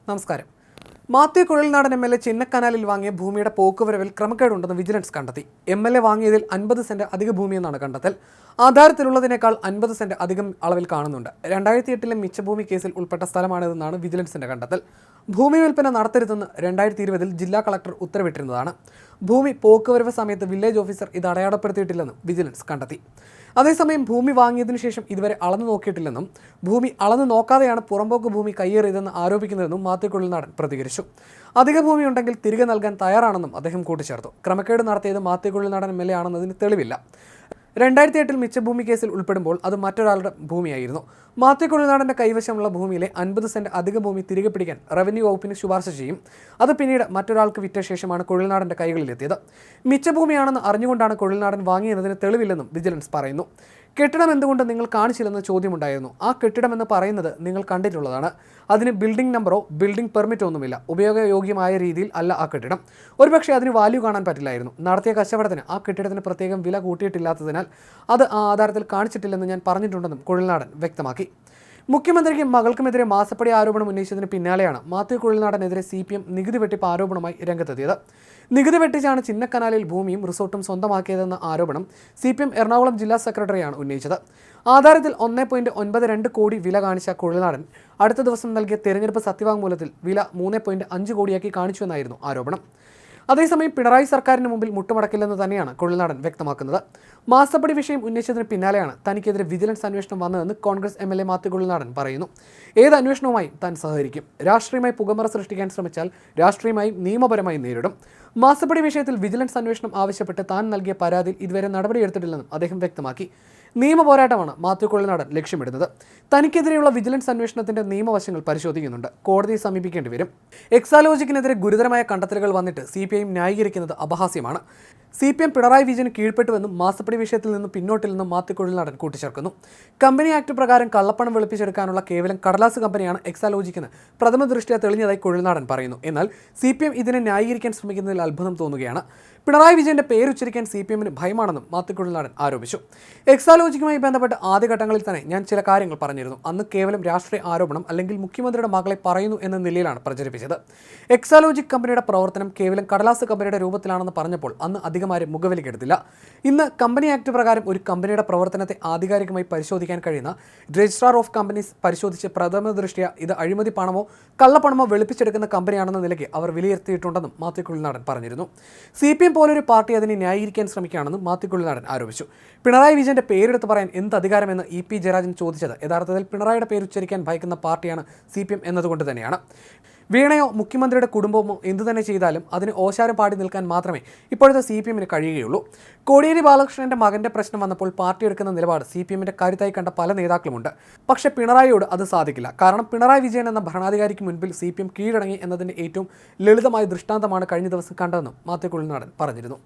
നമസ്കാരം. മാത്യു കുഴൽനാടൻ എം.എൽ.എ ചിന്നക്കനാലിൽ വാങ്ങിയ ഭൂമിയുടെ പോക്കുവരവിൽ ക്രമക്കേടുണ്ടെന്ന് വിജിലൻസ് കണ്ടെത്തി. എം.എൽ.എ വാങ്ങിയതിൽ 50 സെന്റ് അധിക ഭൂമിയെന്നാണ് കണ്ടെത്തൽ. ആധാരത്തിലുള്ളതിനേക്കാൾ 50 സെന്റ് അധികം അളവിൽ കാണുന്നുണ്ട്. 2008 മിച്ചഭൂമി കേസിൽ ഉൾപ്പെട്ട സ്ഥലമാണിതെന്നാണ് വിജിലൻസിന്റെ കണ്ടെത്തൽ. ഭൂമി വിൽപ്പന നടത്തരുതെന്ന് 2020 ജില്ലാ കളക്ടർ ഉത്തരവിട്ടിരുന്നതാണ്. ഭൂമി പോക്കുവരവ് സമയത്ത് വില്ലേജ് ഓഫീസർ ഇത് അടയാളപ്പെടുത്തിയിട്ടില്ലെന്നും വിജിലൻസ് കണ്ടെത്തി. അതേസമയം ഭൂമി വാങ്ങിയതിനു ശേഷം ഇതുവരെ അളന്നു നോക്കിയിട്ടില്ലെന്നും ഭൂമി അളന്നു നോക്കാതെയാണ് പുറമ്പോക്ക് ഭൂമി കയ്യേറിയതെന്ന് ആരോപിക്കുന്നതെന്നും മാത്യു കുഴൽനാടൻ പ്രതികരിച്ചു. അധിക ഭൂമി ഉണ്ടെങ്കിൽ തിരികെ നൽകാൻ തയ്യാറാണെന്നും അദ്ദേഹം കൂട്ടിച്ചേർത്തു. ക്രമക്കേട് നടത്തിയത് മാത്യു കുഴൽനാടൻ എം.എൽ.എ ആണെന്നതിന് തെളിവില്ല. 2008 മിച്ചഭൂമി കേസിൽ ഉൾപ്പെടുമ്പോൾ അത് മറ്റൊരാളുടെ ഭൂമിയായിരുന്നു. മാത്യു കുഴൽനാടൻ്റെ കൈവശമുള്ള ഭൂമിയിലെ 50 സെന്റ് അധിക ഭൂമി തിരികെ പിടിക്കാൻ റവന്യൂ വകുപ്പിന് ശുപാർശ ചെയ്യും. അത് പിന്നീട് മറ്റൊരാൾക്ക് വിറ്റ ശേഷമാണ് കുഴൽനാടൻ്റെ കൈകളിലെത്തിയത്. മിച്ചഭൂമിയാണെന്ന് അറിഞ്ഞുകൊണ്ടാണ് കുഴൽനാടൻ വാങ്ങിയതിന് തെളിവില്ലെന്നും വിജിലൻസ് പറയുന്നു. കെട്ടിടം എന്തുകൊണ്ട് നിങ്ങൾ കാണിച്ചില്ലെന്ന് ചോദ്യമുണ്ടായിരുന്നു. ആ കെട്ടിടം എന്ന് പറയുന്നത് നിങ്ങൾ കണ്ടിട്ടുള്ളതാണ്. അതിന് ബിൽഡിംഗ് നമ്പറോ ബിൽഡിംഗ് പെർമിറ്റോ ഒന്നുമില്ല. ഉപയോഗയോഗ്യമായ രീതിയിൽ അല്ല ആ കെട്ടിടം. ഒരുപക്ഷെ അതിന് വാല്യൂ കാണാൻ പറ്റില്ലായിരുന്നു. നടത്തിയ കച്ചവടത്തിന് ആ കെട്ടിടത്തിന് പ്രത്യേകം വില കൂട്ടിയിട്ടില്ലാത്തതിനാൽ അത് ആ ആധാരത്തിൽ കാണിച്ചിട്ടില്ലെന്ന് ഞാൻ പറഞ്ഞിട്ടുണ്ടെന്നും കുഴൽനാടൻ വ്യക്തമാക്കി. മുഖ്യമന്ത്രിക്കും മകൾക്കുമെതിരെ മാസപ്പടി ആരോപണം ഉന്നയിച്ചതിന് പിന്നാലെയാണ് മാത്യു കുഴൽനാടനെതിരെ CPM നികുതി വെട്ടിപ്പ് ആരോപണമായി രംഗത്തെത്തിയത്. നികുതി വെട്ടിച്ചാണ് ചിന്നക്കനാലിൽ ഭൂമിയും റിസോർട്ടും സ്വന്തമാക്കിയതെന്ന ആരോപണം CPM എറണാകുളം ജില്ലാ സെക്രട്ടറിയാണ് ഉന്നയിച്ചത്. ആധാരത്തിൽ 1.92 കോടി വില കാണിച്ച കുഴൽനാടൻ അടുത്ത ദിവസം നൽകിയ തെരഞ്ഞെടുപ്പ് സത്യവാങ്മൂലത്തിൽ വില 3.5 കോടിയാക്കി കാണിച്ചുവെന്നായിരുന്നു ആരോപണം. അതേസമയം പിണറായി സർക്കാരിന് മുമ്പിൽ മുട്ടുമടക്കില്ലെന്ന് തന്നെയാണ് കുഴൽനാടൻ വ്യക്തമാക്കുന്നത്. മാസപ്പടി വിഷയം ഉന്നയിച്ചതിന് പിന്നാലെയാണ് തനിക്കെതിരെ വിജിലൻസ് അന്വേഷണം വന്നതെന്ന് കോൺഗ്രസ് MLA മാത്യു കുഴൽനാടൻ പറയുന്നു. ഏത് അന്വേഷണവുമായും താൻ സഹകരിക്കും. രാഷ്ട്രീയമായി പുകമറ സൃഷ്ടിക്കാൻ ശ്രമിച്ചാൽ രാഷ്ട്രീയമായും നിയമപരമായും നേരിടും. മാസപ്പടി വിഷയത്തിൽ വിജിലൻസ് അന്വേഷണം ആവശ്യപ്പെട്ട് താൻ നൽകിയ പരാതിയിൽ ഇതുവരെ നടപടിയെടുത്തിട്ടില്ലെന്നും അദ്ദേഹം വ്യക്തമാക്കി. നിയമ പോരാട്ടമാണ് മാത്യു കുഴൽനാടൻ ലക്ഷ്യമിടുന്നത്. തനിക്കെതിരെയുള്ള വിജിലൻസ് അന്വേഷണത്തിന്റെ നിയമവശങ്ങൾ പരിശോധിക്കുന്നുണ്ട്. കോടതിയെ സമീപിക്കേണ്ടി വരും. എക്സാലോജിക്കിനെതിരെ ഗുരുതരമായ കണ്ടെത്തലുകൾ വന്നിട്ട് CPM ന്യായീകരിക്കുന്നത് അപഹാസ്യമാണ്. CPM പിണറായി വിജയന് കീഴ്പ്പെട്ടുവെന്നും മാസപ്പടി വിഷയത്തിൽ നിന്ന് പിന്നോട്ടില്ലെന്നും മാത്യു കുഴൽനാടൻ കൂട്ടിച്ചേർക്കുന്നു. കമ്പനി ആക്ട് പ്രകാരം കള്ളപ്പണം വെളുപ്പിച്ചെടുക്കാനുള്ള കേവലം കടലാസ് കമ്പനിയാണ് എക്സാലോജിക്കെന്ന് പ്രഥമ ദൃഷ്ട്യാ തെളിഞ്ഞതായി കുഴൽനാടൻ പറയുന്നു. എന്നാൽ CPM ഇതിനെ ന്യായീകരിക്കാൻ ശ്രമിക്കുന്നതിൽ അത്ഭുതം തോന്നുകയാണ്. പിണറായി വിജയന്റെ പേരുച്ചരിക്കാൻ CPMന് ഭയമാണെന്നും മാത്യു കുഴൽനാടൻ ആരോപിച്ചു. എക്സാലോജിക്കുമായി ബന്ധപ്പെട്ട് ആദ്യഘട്ടങ്ങളിൽ തന്നെ ഞാൻ ചില കാര്യങ്ങൾ പറഞ്ഞിരുന്നു. അന്ന് കേവലം രാഷ്ട്രീയ ആരോപണം അല്ലെങ്കിൽ മുഖ്യമന്ത്രിയുടെ മകളെ പറയുന്നു എന്ന നിലയിലാണ് പ്രചരിപ്പിച്ചത്. എക്സാലോജിക് കമ്പനിയുടെ പ്രവർത്തനം കേവലം കടലാസ് കമ്പനിയുടെ രൂപത്തിലാണെന്ന് പറഞ്ഞപ്പോൾ അന്ന് അധികമാരും മുഖവിലക്കെടുത്തില്ല. ഇന്ന് കമ്പനി ആക്ട് പ്രകാരം ഒരു കമ്പനിയുടെ പ്രവർത്തനത്തെ ആധികാരികമായി പരിശോധിക്കാൻ കഴിയുന്ന രജിസ്ട്രാർ ഓഫ് കമ്പനീസ് പരിശോധിച്ച് പ്രഥമ ദൃഷ്ട്യാ ഇത് അഴിമതി പണമോ കള്ളപ്പണമോ വെളുപ്പിച്ചെടുക്കുന്ന കമ്പനിയാണെന്ന നിലയ്ക്ക് അവർ വിലയിരുത്തിയിട്ടുണ്ടെന്നും മാത്യു കുഴൽനാടൻ പറഞ്ഞിരുന്നു. CPM പോലൊരു പാർട്ടി അതിനെ ന്യായീകരിക്കാൻ ശ്രമിക്കുകയാണെന്നും മാത്യു കുഴൽനാടൻ ആരോപിച്ചു. പിണറായി വിജയന്റെ പേരെടുത്ത് പറയാൻ എന്ത് അധികാരമെന്ന് EP ജയരാജൻ ചോദിച്ചത് യഥാർത്ഥത്തിൽ പിണറായിയുടെ പേരുച്ചരിക്കാൻ ഭയക്കുന്ന പാർട്ടിയാണ് CPM എന്നതുകൊണ്ട് തന്നെയാണ്. വീണയോ മുഖ്യമന്ത്രിയുടെ കുടുംബമോ എന്തു തന്നെ ചെയ്താലും അതിന് ഓശാരം പാടി നിൽക്കാൻ മാത്രമേ ഇപ്പോഴത്തെ CPMന് കഴിയുകയുള്ളൂ. കോടിയേരി ബാലകൃഷ്ണന്റെ മകന്റെ പ്രശ്നം വന്നപ്പോൾ പാർട്ടി എടുക്കുന്ന നിലപാട് CPMന്റെ കരുത്തായി കണ്ട പല നേതാക്കളുമുണ്ട്. പക്ഷേ പിണറായിയോട് അത് സാധിക്കില്ല. കാരണം പിണറായി വിജയൻ എന്ന ഭരണാധികാരിക്ക് മുൻപിൽ CPM കീഴടങ്ങി എന്നതിന്റെ ഏറ്റവും ലളിതമായ ദൃഷ്ടാന്തമാണ് കഴിഞ്ഞ ദിവസം കണ്ടതെന്നും മാത്യു കുഴൽനാടൻ പറഞ്ഞിരുന്നു.